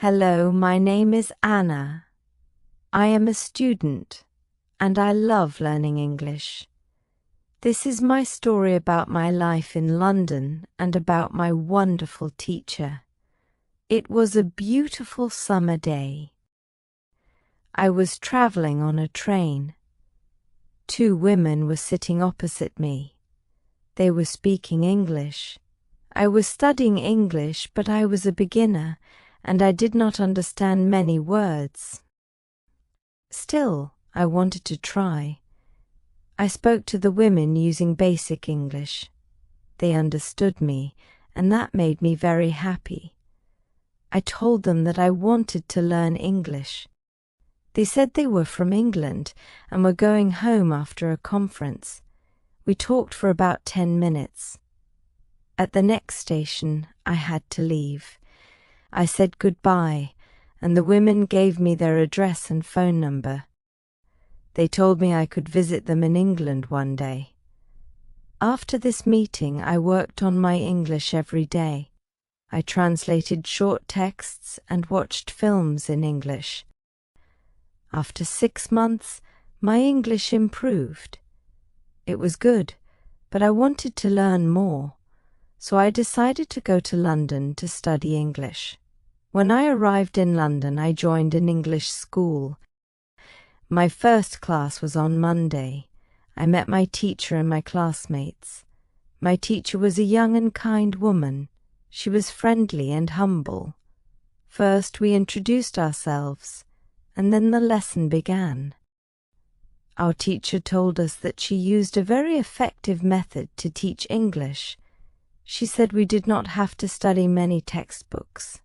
Hello, my name is Anna. I am a student, and I love learning English. This is my story about my life in London and about my wonderful teacher. It was a beautiful summer day. I was travelling on a train. Two women were sitting opposite me. They were speaking English. I was studying English, but I was a beginner, and I did not understand many words. Still, I wanted to try. I spoke to the women using basic English. They understood me, and that made me very happy. I told them that I wanted to learn English. They said they were from England and were going home after a conference. We talked for about 10 minutes. At the next station, I had to leave. I said goodbye, and the women gave me their address and phone number. They told me I could visit them in England one day. After this meeting, I worked on my English every day. I translated short texts and watched films in English. After 6 months, my English improved. It was good, but I wanted to learn more. So I decided to go to London to study English. When I arrived in London, I joined an English school. My first class was on Monday. I met my teacher and my classmates. My teacher was a young and kind woman. She was friendly and humble. First, we introduced ourselves, and then the lesson began. Our teacher told us that she used a very effective method to teach English. She said we did not have to study many textbooks.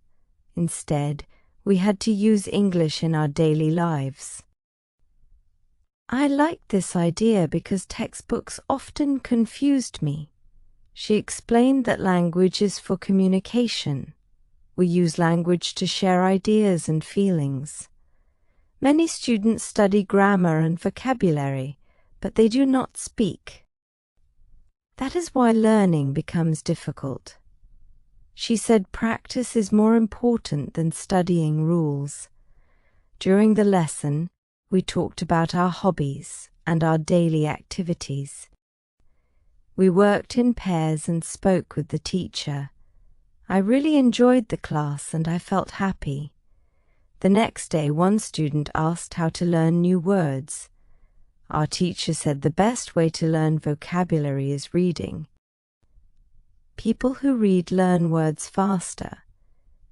Instead, we had to use English in our daily lives. I liked this idea because textbooks often confused me. She explained that language is for communication. We use language to share ideas and feelings. Many students study grammar and vocabulary, but they do not speak. That is why learning becomes difficult. She said practice is more important than studying rules. During the lesson, we talked about our hobbies and our daily activities. We worked in pairs and spoke with the teacher. I really enjoyed the class and I felt happy. The next day, one student asked how to learn new words. Our teacher said the best way to learn vocabulary is reading. People who read learn words faster.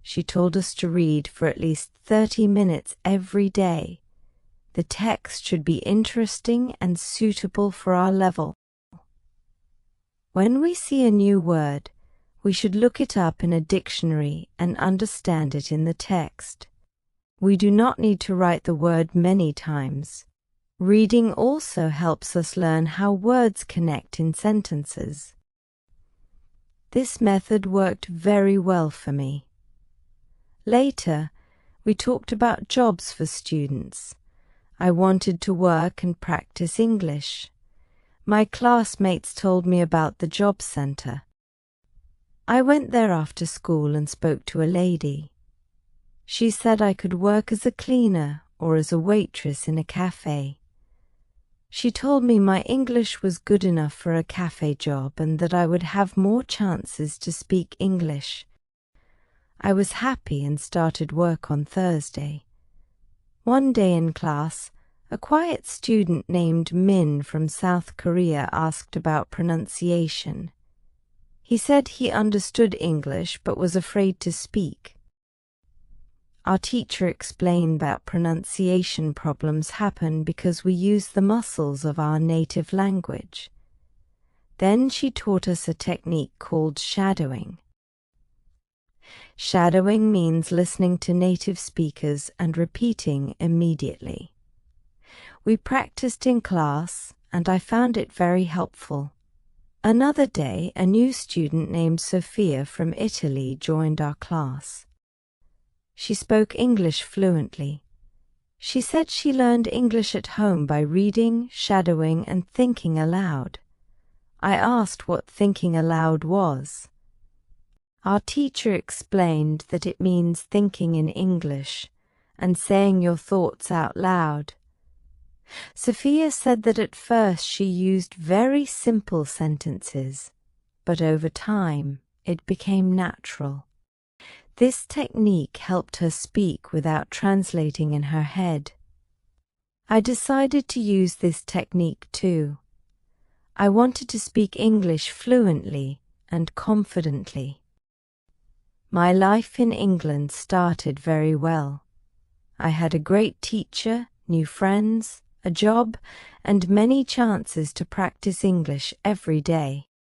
She told us to read for at least 30 minutes every day. The text should be interesting and suitable for our level. When we see a new word, we should look it up in a dictionary and understand it in the text. We do not need to write the word many times. Reading also helps us learn how words connect in sentences. This method worked very well for me. Later, we talked about jobs for students. I wanted to work and practice English. My classmates told me about the job centre. I went there after school and spoke to a lady. She said I could work as a cleaner or as a waitress in a cafe. She told me my English was good enough for a cafe job and that I would have more chances to speak English. I was happy and started work on Thursday. One day in class, a quiet student named Min from South Korea asked about pronunciation. He said he understood English but was afraid to speak. Our teacher explained that pronunciation problems happen because we use the muscles of our native language. Then she taught us a technique called shadowing. Shadowing means listening to native speakers and repeating immediately. We practiced in class, and I found it very helpful. Another day, a new student named Sophia from Italy joined our class. She spoke English fluently. She said she learned English at home by reading, shadowing, and thinking aloud. I asked what thinking aloud was. Our teacher explained that it means thinking in English and saying your thoughts out loud. Sophia said that at first she used very simple sentences, but over time it became natural. This technique helped her speak without translating in her head. I decided to use this technique too. I wanted to speak English fluently and confidently. My life in England started very well. I had a great teacher, new friends, a job, and many chances to practice English every day.